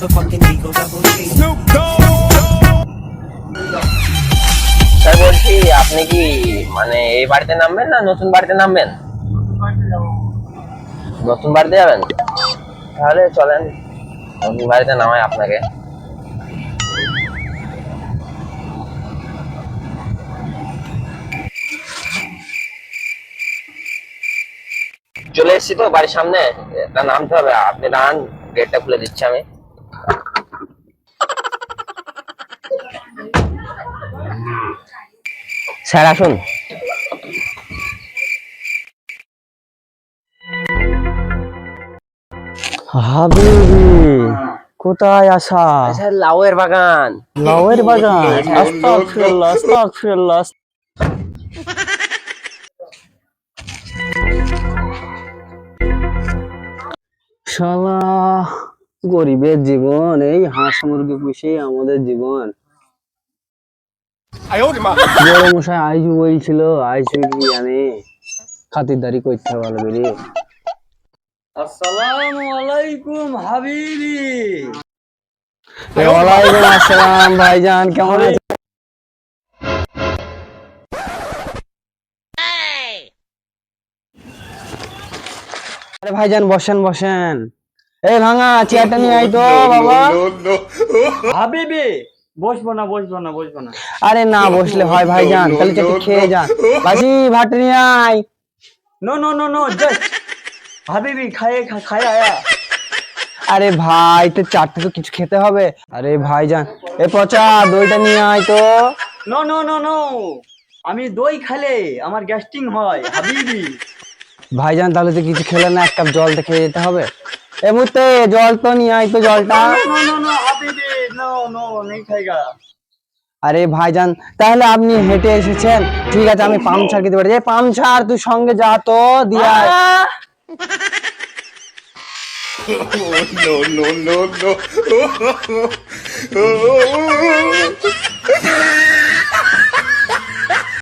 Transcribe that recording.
Sir বলছি আপনি কি মানে এই বাড়িতে নামবেন না নতুন বাড়িতে নামবেন? নতুন বাড়িতে যাবেন? তাহলে চলেন নতুন বাড়িতে নামাই আপনাকে। চলে এসেছি তো বাড়ির সামনে, এটা নামতে হবে। আপনি দাঁড়ান, গেটটা খুলে দিচ্ছি আমি। স্যার আসুন। হাবিবি, কোথায় আসা? স্যার লাউয়ের বাগান। লাউয়ের বাগান? আস্তাগফিরুল্লাহ, আস্তাগফিরুল্লাহ। শালা, গরিবের জীবন, এই হাঁস মুরগি পুষেই আমাদের জীবন। বড় মশাই আইজু বলছিল আইজু কি জানে খাতিরদারি করতে ভালো বেরি। আসসালামু আলাইকুম হাবিবি। ওয়ালাইকুম আসসালাম ভাইজান, কেমন আছেন? আরে ভাইজান বসেন বসেন। এই ভাঙা চেয়ারটা নিয়ে আই তো বাবা। হাবিবি, বসবো না বসবো না বসবো না। আরে না বসলে হয় ভাইজান, তাহলে একটু খেয়ে যান। বাসি ভাত নিয়ে আয়। No no no no, just হাবিবি খায়ে খায়ে আয়া। আরে ভাই তো চারটে তো কিছু খেতে হবে। আরে ভাইজান এ পচা দইটা নিয়ে আয় তো। নো নো নো নো, আমি দই খেলে আমার গ্যাস্ট্রিং হয় হাবিবি। ভাইজান তাহলে তো কিছু খেলে না, এক কাপ জলটা খেয়ে যেতে হবে। এ মুহূর্তে জল তো নিয়ে আয় তো, জলটা। নো নো নো হাবিবি, নো নো নেই খাইগা। আরে ভাইজান তাহলে আপনি হেঁটে এসেছেন, ঠিক আছে আমি পাংচার খেতে পারি। পাংচার তুই সঙ্গে যা তো দিয়া আয়। no, no, no, no.